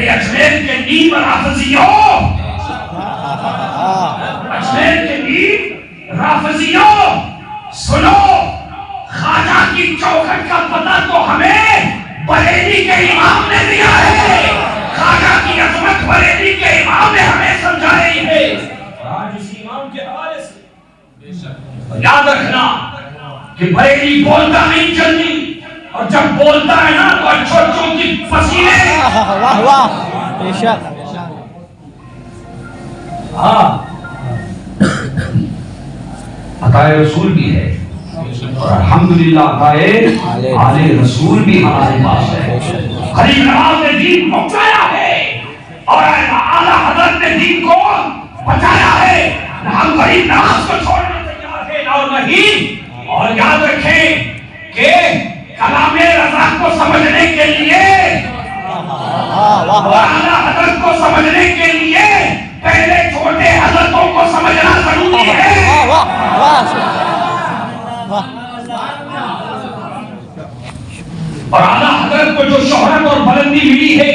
ارے اجمیر کے نیم رافضیوں، اجمیر کے نیم رافضیوں، سنو، خواجہ کی چوکھٹ کا پتہ تو ہمیں بریلی کے امام نے دیا ہے، خواجہ کی عظمت بریلی کے امام نے ہمیں سمجھائی ہے۔ آج اس امام کے حوالے سے یاد رکھنا کہ بریلی بولتا نہیں جلدی، اور جب بولتا ہے نا تو اچھوٹوں کی پسینے۔ واہ واہ، بے شک۔ ہاں، عطائے رسول بھی ہے، اور الحمدللہ عطائے آل رسول بھی ہمارے پاس ہے۔ غریب نواز نے دین پہنچایا ہے، اور اعلیٰ حضرت نے دین کو بچایا ہے۔ ہم غریب نواز کو چھوڑنے تیار ہیں اور نہیں۔ اور یاد رکھیں کہ کلام رضا کو سمجھنے کے لیے اور اعلیٰ حضرت کو سمجھنے کے لیے پہلے چھوٹے حضرتوں کو سمجھنا ضروری ہے۔ اور اعلیٰ حضرت کو جو شہرت اور بلندی ملی ہے،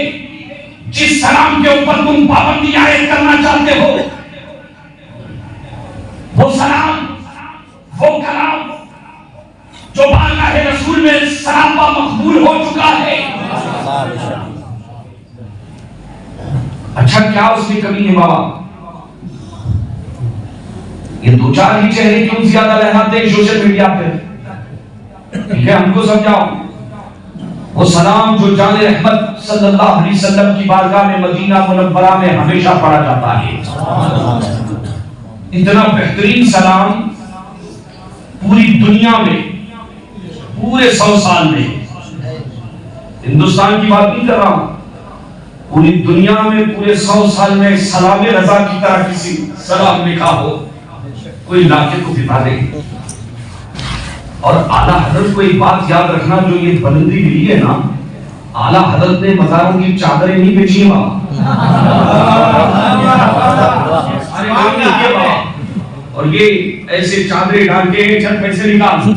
جس سلام کے اوپر تم پابندی عائد کرنا چاہتے ہو، وہ سلام، وہ کلام جو بارگاہ رسول میں سراپا مقبول ہو چکا ہے۔ اچھا کیا اس کی کمی ہے بابا؟ یہ دو چار ہی چہرے کیوں زیادہ لہراتے ہیں سوشل میڈیا پہ؟ ٹھیک ہے، ہم کو سمجھاؤ۔ وہ سلام جو جان رحمت صلی اللہ علیہ وسلم کی بارگاہ میں مدینہ منورہ میں ہمیشہ پڑھا جاتا ہے، اتنا بہترین سلام پوری دنیا میں، پورے 100 سال میں، ہندوستان کی بات نہیں کر رہا ہوں، پوری دنیا میں پورے 100 سال میں سلام رضا کی طرح کسی سلام لکھا ہو، کوئی لاکھے کو بتا دے۔ اور اعلیٰ حضرت کو ایک بات یاد رکھنا، جو یہ بلندی ملی ہے نا، اعلیٰ حضرت نے مزاروں کی چادریں نہیں بیچی ہیں اور یہ ایسے چادریں ڈال کے چند پیسے نکال،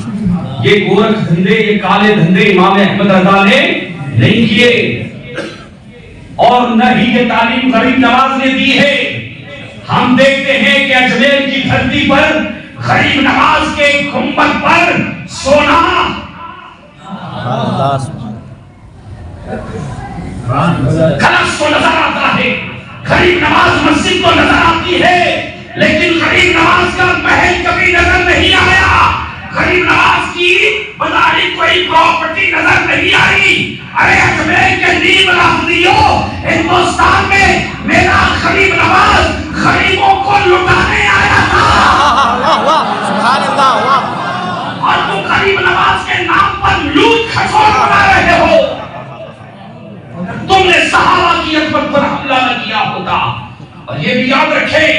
یہ گورکھ دھندے، یہ کالے دھندے امام احمد رضا نے نہیں کیے، اور نہ ہی یہ تعلیم غریب نواز نے دی ہے۔ ہم دیکھتے ہیں کہ اجمیر کی دھرتی پر غریب نواز کے گنبد پر سونا کلش کو نظر آتا ہے، غریب نواز مسجد کو نظر آتی ہے، لیکن غریب نواز کا محل کبھی نظر نہیں آیا، غریب نواز کی بازاری کوئی پراپرٹی نظر نہیں آئی۔ ارے اجمیر کے نیم رافضیوں، ہندوستان میں میرا غریب نواز غریبوں کو لٹانے آیا تھا، سبحان اللہ۔ اور تم غریب نواز کے نام پر لوٹ کھسوٹ بنا رہے ہو۔ تم نے صحابہ کی عظمت پر حملہ نہ کیا ہوتا۔ اور یہ بھی یاد رکھیں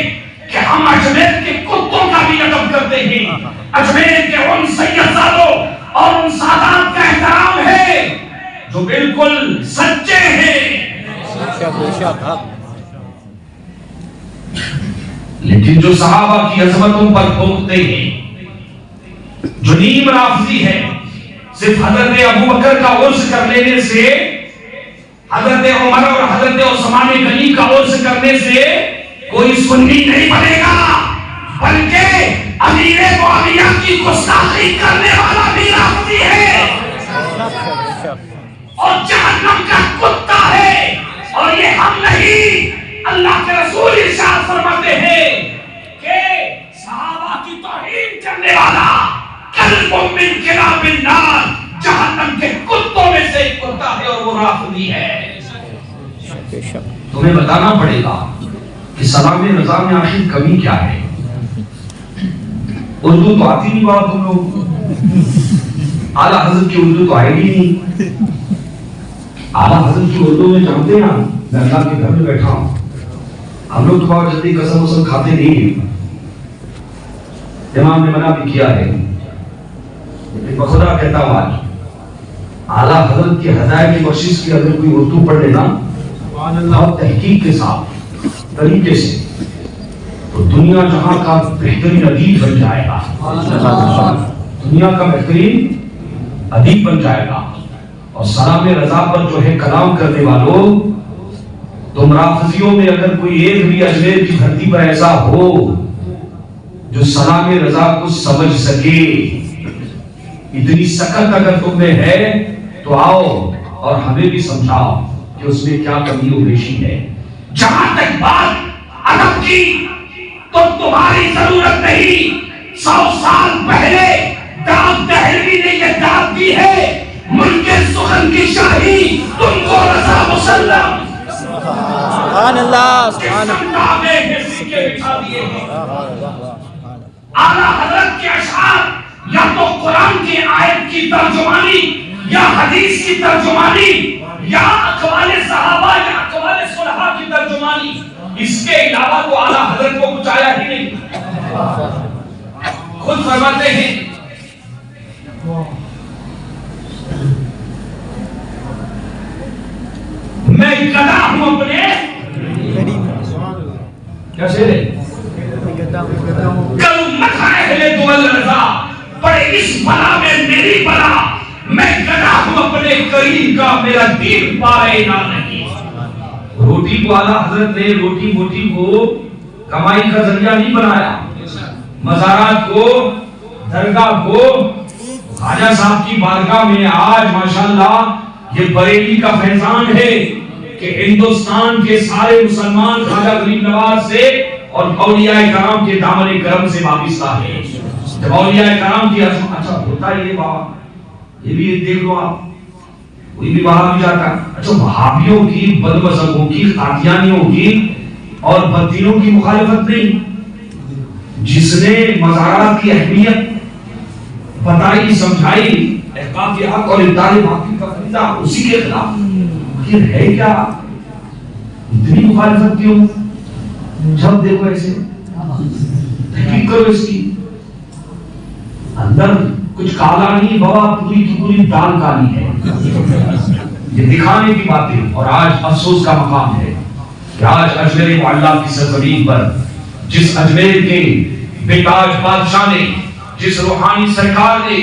کہ ہم اجمیر کے کتوں کا بھی ادب کرتے ہیں، اجمیر کے ان سیدزادوں اور ان سادات کا احترام ہے جو بالکل سچے ہیں۔ لیکن جو صحابہ کی عظمتوں پر بھونکتے ہیں، جو نیم رافضی ہے، صرف حضرت ابو بکر کا عرض کر لینے سے، حضرت عمر اور حضرت عثمان غنی کا عرض کرنے سے کوئی سنی نہیں بنے گا، بلکہ امیر معاویہ کی گستاخی کرنے والا بھی رافضی ہے اور جہنم کا کتا ہے۔ اور یہ ہم نہیں، اللہ کے رسول ارشاد فرماتے ہیں کہ صحابہ کی توہین کرنے والا کلب من کلاب النار، جہنم کے کتوں میں سے ایک کتا ہے، اور وہ رافضی ہے۔ تمہیں بتانا پڑے گا کہ سلام رضا میں آخر کمی کیا ہے۔ اردو تو آتی نہیں بات تم لوگ، اعلیٰ حضرت کی اردو تو آئے گی نہیں۔ اعلیٰ حضرت کی اردو میں جانتے ہیں، میں اللہ کے گھر میں بیٹھا ہوں، ہم لوگ تو بہت جلدی قسم وسم کھاتے نہیں، امام نے منع بھی کیا ہے، لیکن بخدا کہتا ہوں آج اعلیٰ حضرت کی ہدایت کی بخشش کی اگر کوئی اردو پڑھ لینا بہت تحقیق کے ساتھ طریقے سے، تو دنیا جہاں کا بہترین ادیب بن جائے گا، دنیا کا بہترین ادیب بن جائے گا۔ اور سلام رضا پر جو ہے کلام کرنے والوں، تم رافضیوں میں اگر کوئی ایک بھی اجمیر کی دھرتی پر ایسا ہو جو سلام رضا کو سمجھ سکے، اتنی سخت اگر تم میں ہے تو آؤ اور ہمیں بھی سمجھاؤ کہ اس میں کیا کمی و بیشی ہے۔ جہاں تک بات ادب کی تو تمہاری ضرورت نہیں، 100 سال پہلے داد دہلوی نے یہ داد دی ہے، ملک سخن کی شاہی تم کو رضا مسلم۔ سبحان اللہ، سبحان اللہ، اعلیٰ حضرت کے اشعار یا تو قرآن کی آیت کی ترجمانی یا حدیث کی ترجمانی یا اقوال صحابہ یا اقوال صلحاء کی ترجمانی، اس کے علاوہ تو اعلیٰ حضرت کو کچھ آیا ہی نہیں۔ خود فرماتے ہیں میں گدا ہوں اپنے کیا شعر ہے؟ کروں مدح اہل دول رضا، پڑے اس بلا میں میری بلا، میں گدا ہوں اپنے کریم کا، میرا دین پائے نہ نہیں۔ روٹی کو اعلیٰ حضرت نے روٹی موٹی کو کمائی کا ذریعہ نہیں بنایا، مزارات کو، درگاہ کو، خواجہ صاحب کی بارگاہ میں آج ماشاءاللہ یہ بریلی کا فیضان ہے کہ ہندوستان کے سارے مسلمان خواجہ غریب نواز سے اور اولیاء کرام کے دامن کرم سے وابستہ ہے۔ جب اولیاء کرام کی اچھا ہوتا ہے یہ بابا، یہ بھی دیکھ لو آپ، کوئی بھی وہاں بھی جاتا ہے، اچھا وہابیوں کی، بد مذہبوں کی، قادیانیوں کی اور بدینوں کی مخالفت نہیں، جس نے مزارات کی اہمیت بتائی، سمجھائی، احقاق حق اور ابدال باقی کا فریضہ، اسی کے خلاف آخر ہے کیا؟ اتنی مخالفت کیوں؟ جب دیکھو ایسے تحقیق کرو اس کی، اندر کچھ کالا نہیں بابا، پوری کی پوری دال کالی ہے۔ یہ دکھانے کی باتیں، اور آج افسوس کا مقام ہے کہ آج اجمیر معلیٰ کی سرزمین پر جس اجمیر کے بے تاج بادشاہ نے، جس روحانی سرکار نے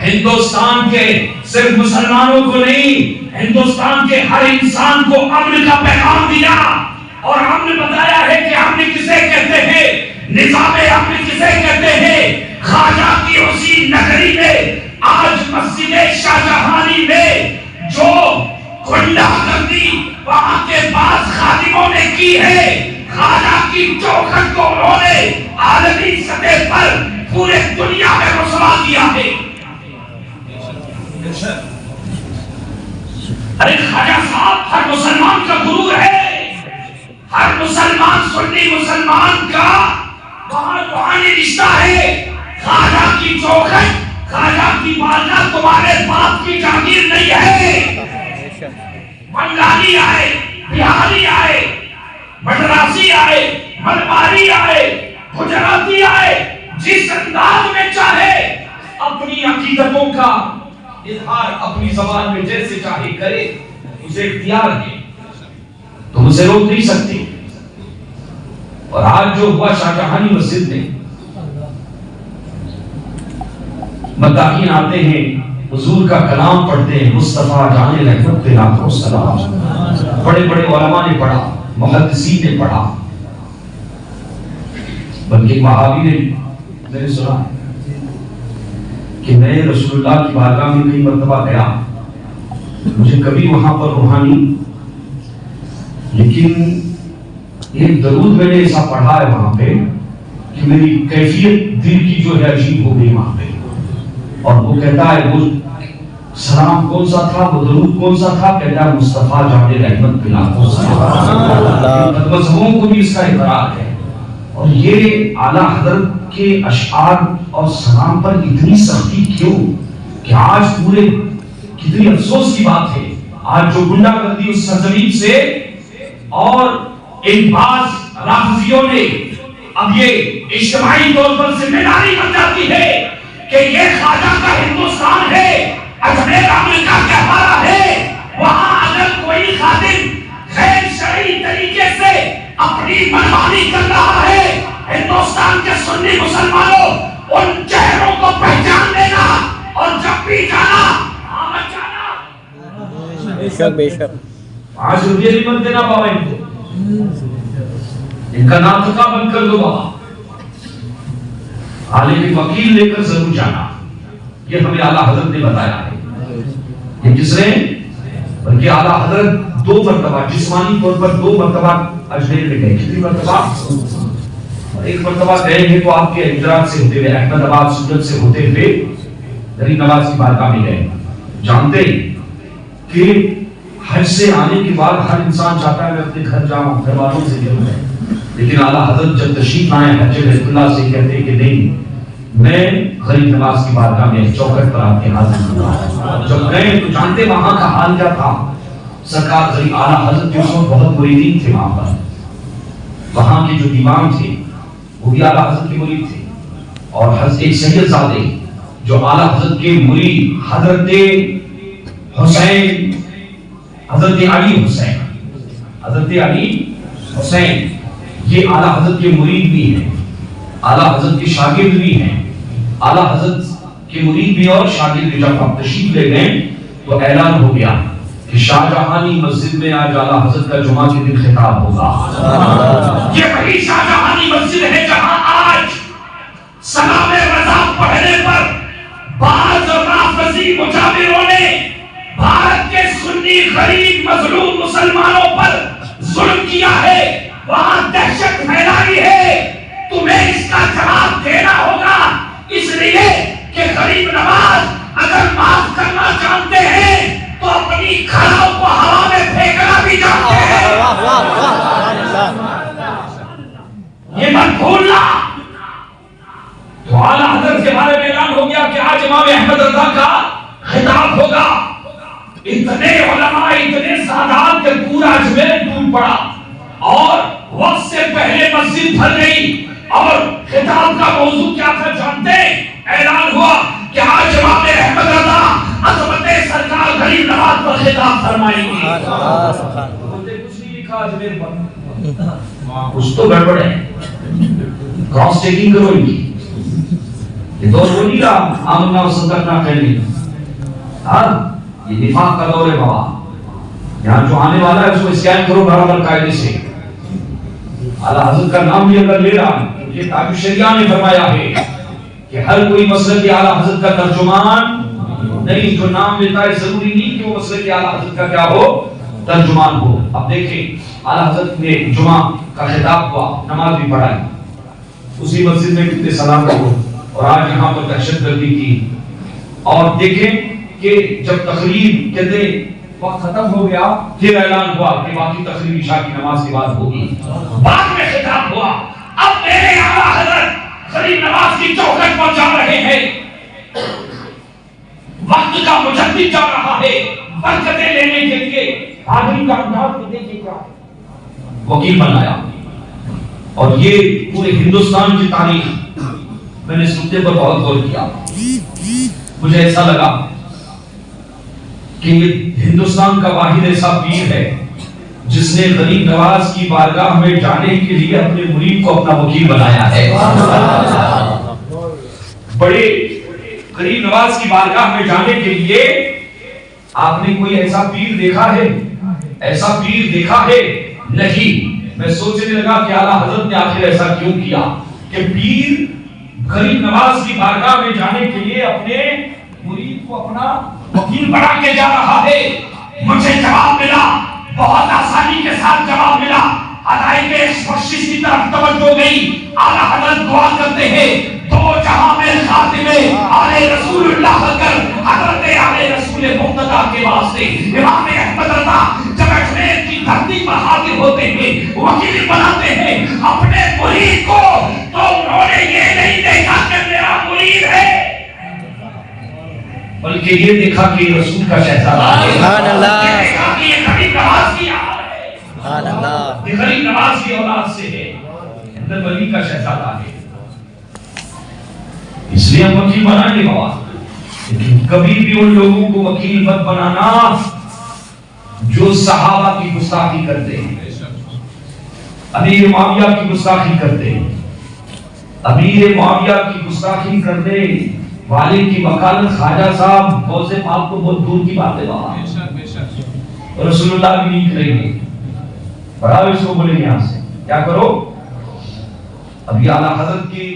ہندوستان کے صرف مسلمانوں کو نہیں، ہندوستان کے ہر انسان کو امن کا پیغام دیا اور امن بتایا ہے کہ امن کسے کہتے ہیں، نظام امن کسے کہتے ہیں۔ خواجہ کی اسی نگری میں آج مسجد شاہجہانی میں جو گنڈا گردی وہاں کے بعض خادموں نے کی ہے، خواجہ کی چوکھٹ کو انہوں نے عالمی سطح پر پورے دنیا میں رسوا کیا ہے۔ ارے خواجہ صاحب ہر مسلمان کا گرو ہے، ہر مسلمان سنی مسلمان کا وہاں روحانی رشتہ ہے۔ خواجہ کی چوکھٹ، خواجہ کی بارگاہ تمہارے باپ کی جاگیر نہیں ہے۔ بنگالی آئے، بہاری آئے، مدراسی آئے، ملباری آئے، گجراتی آئے، جس انداز میں چاہے اپنی عقیدتوں کا اظہار اپنی زبان میں جیسے چاہے کرے، اسے اختیار ہے، تم اسے روک نہیں سکتے۔ اور آج جو ہوا شاہجہانی مسجد میں، مداحین آتے ہیں، حضور کا کلام پڑھتے ہیں، مصطفیٰ جان رحمت پہ لاکھوں سلام، بڑے بڑے علماء نے پڑھا، محدثین نے پڑھا، بلکہ وہابی نے، میں نے سنا کہ میں رسول اللہ کی بارگاہ میں کئی مرتبہ گیا، مجھے کبھی وہاں پر روحانی، لیکن ایک درود میں نے ایسا پڑھا ہے وہاں پہ کہ میری کیفیت دل کی جو ہے عجیب ہو گئی وہاں پہ، اور وہ کہتا ہے وہ سلام کون سا تھا، وہ درود کون سا تھا، کہتا ہے مصطفیٰ جان رحمت پہ لاکھوں سلام۔ مذہبوں کو بھی اس کا اقرار ہے، اور یہ اعلیٰ حضرت کے اشعار اور سلام پر اتنی سختی کیوں کہ آج پورے، کتنی افسوس کی بات ہے، آج جو گنڈا گردی اس سرزمین سے اور ان بعض رافضیوں نے اب یہ اجتماعی طور پر ذمہ داری بن جاتی ہے کہ یہ خواجہ کا ہندوستان ہے، اجمیر امن کا گہوارہ ہے، وہاں اگر کوئی خادم غیر شرعی طریقے سے اپنی منمانی کر رہا ہے، ہندوستان کے سنی مسلمانوں ان چہروں کو پہچان لینا اور جب بھی جانا آمد جانا۔ بے شک بے شک، 5 روپے نہیں بنتے نا بابا ان کو، ان کا نام تھا بند کر دو بابا، عالم وکیل لے کر ضرور جانا، یہ ہمیں اعلیٰ حضرت نے بتایا ہے۔ یہ کس نے؟ بلکہ اعلیٰ حضرت 2 مرتبہ جسمانی طور پر 2 مرتبہ اجمیر میں گئے۔ کتنی مرتبہ؟ ایک مرتبہ گئے ہیں تو آپ کے حجرات سے ہوتے ہوئے، احمد آباد سورت سے ہوتے ہوئے غریب نواز کی بارگاہ میں گئے۔ جانتے کہ حج سے آنے کے بعد ہر انسان چاہتا ہے میں اپنے گھر جاؤں، گھر والوں سے ملوں، لیکن اعلیٰ حضرت جب تشریف لائے حج بیت اللہ سے کہتے کہ نہیں، میں غریب نواز کی بارگاہ میں چوکھٹ پر آپ کے حاضر ہوں۔ جب گئے تو جانتے وہاں کا حال کیا تھا؟ سرکار غریب اعلیٰ حضرت کے اس وقت بہت مریدین تھے وہاں پر، وہاں کے جو امام تھے وہ بھی اعلیٰ حضرت کے مرید تھے، اور ایک سید زادے جو اعلیٰ حضرت کے مرید حضرت حسین، حضرت علی حسین، حضرت علی حسین، یہ اعلیٰ حضرت کے مرید بھی ہیں، اعلیٰ حضرت کے شاگرد بھی ہیں، اعلیٰ حضرت کے مرید بھی اور شاگرد بھی۔ جب آپ تشریف لے گئے تو اعلان ہو گیا کہ شاہ جہانی مسجد میں آج اعلیٰ حضرت کا جمعہ کے دن خطاب ہوگا۔ یہ وہی شاہ جہانی مسجد ہے جہاں آج سلام رضا پڑھنے پر بعض رافضی مجاوروں نے بھارت کے سنی غریب مظلوم مسلمانوں پر ظلم کیا ہے، وہاں دہشت پھیلائی ہے۔ تمہیں اس کا جواب دینا ہوگا، اس لیے کہ غریب نواز اگر معاف کرنا چاہتے ہیں تو اپنی کھڑاؤ کو ہوا میں پھینکنا بھی جانتے ہیں۔ یہ مت بھولنا۔ تو اعلیٰ حضرت کے بارے میں اعلان ہو گیا کہ آج امام احمد رضا کا خطاب ہوگا۔ اتنے علماء، اتنے سادات کہ پورا اجمیر ٹوٹ پڑا، اور وقت سے پہلے مسجد بھر گئی، اور خطاب کا موضوع کیا تھا جانتے؟ اعلان ہوا کہ آج امام احمد رضا عظمت سرکار غریب نواز پر خطاب فرمائیں گے۔ کچھ نہیں لکھا اجمیر پر، کچھ تو گڑبڑ ہے، کراس چیکنگ کرو ان کی۔ یہ دور وہ نہیں رہا آمنا و صدقنا کہنے، ہاں یہ نفاق کا دور ہے بابا۔ یہاں جو آنے والا ہے اس کو اسکین کرو برابر قاعدے سے۔ اعلیٰ حضرت کا نام بھی اگر لے رہا ہے، یہ تاج الشریعہ نے فرمایا ہے کہ ہر کوئی مسلک اعلیٰ حضرت کا ترجمان نہیں، جو نام لیتا ہے ضروری نہیں کہ وہ مسلک اعلیٰ حضرت کا کیا ہو، ترجمان ہو۔ اب دیکھیں اعلیٰ حضرت نے جمعہ کا خطاب ہوا، نماز بھی پڑھائی، اسی مسجد میں کتنے سلام ہو، اور آج یہاں پر دہشت گردی کی۔ اور دیکھیں کہ جب تقریر کہتے وقت ختم ہو گیا، پھر اعلان ہوا کہ باقی تقریر عشاء کی نماز کے بعد ہوگی۔ بعد میں خطاب ہوا، اب میرے اعلیٰ حضرت غریب نواز کی چوکھٹ پر جا رہے ہیں، وقت کا مجدد جا رہا ہے برکتیں لینے کے لیے۔ آدمی کا انداز کو دیکھیے کیا وکیل بنایا، اور یہ پورے ہندوستان کی تاریخ میں نے اس نقطے پر بہت غور کیا۔ مجھے ایسا لگا کہ یہ ہندوستان کا واحد ایسا پیر ہے جس نے غریب نواز کی بارگاہ میں جانے کے لیے اپنے مرید کو اپنا وکیل بنایا ہے۔ بڑے غریب نواز کی بارگاہ میں جانے کے لیے آپ نے کوئی ایسا پیر دیکھا ہے؟ ایسا پیر دیکھا ہے؟ نہیں۔ میں سوچنے لگا کہ اعلیٰ حضرت نے آخر ایسا کیوں کیا کہ پیر غریب نواز کی بارگاہ میں جانے کے لیے اپنے مرید کو اپنا وکیل بنا کے جا رہا ہے۔ مجھے جواب ملا، بہت آسانی کے ساتھ جواب ملا۔ ادائیگی بخشش کی طرف توجہ گئی۔ اعلیٰ حضرت دعا کرتے ہیں، دو جہاں میں خاتمے آلے رسول اللہ کر حضرت آلے رسول مقتدی کے واسطے امام احمد رضا جب اجمیر کی دھرتی پر حاضر ہوتے ہیں، وکیل بناتے ہیں اپنے مرید کو، تو انہوں نے یہ نہیں دیکھا کہ میرا مرید ہے، بلکہ یہ دیکھا کہ رسول کا شہزادہ ہے۔ سبحان اللہ۔ یہ دیکھا کہ یہ غریب نواز کی اولاد ہے، سبحان اللہ، یہ غریب نواز کی اولاد سے ہے، اندر ولی کا شہزادہ ہے۔ اس لیے ہم وکیل بنائیں گے بابا، لیکن کبھی بھی ان لوگوں کو وکیل مت بنانا جو صحابہ کی گستاخی کرتے ہیں، امیر معاویہ کی گستاخی کرتے ہیں۔ امیر معاویہ کی گستاخی کرنے والے کی وکالت خواجہ صاحب غوث پاک کو بہت دور کی بات ہے بابا، رسول اللہ بھی نہیں کریں گے۔ پڑھاؤ اس کو، بولے یہاں سے کیا کرو. اب یہ اعلیٰ حضرت کی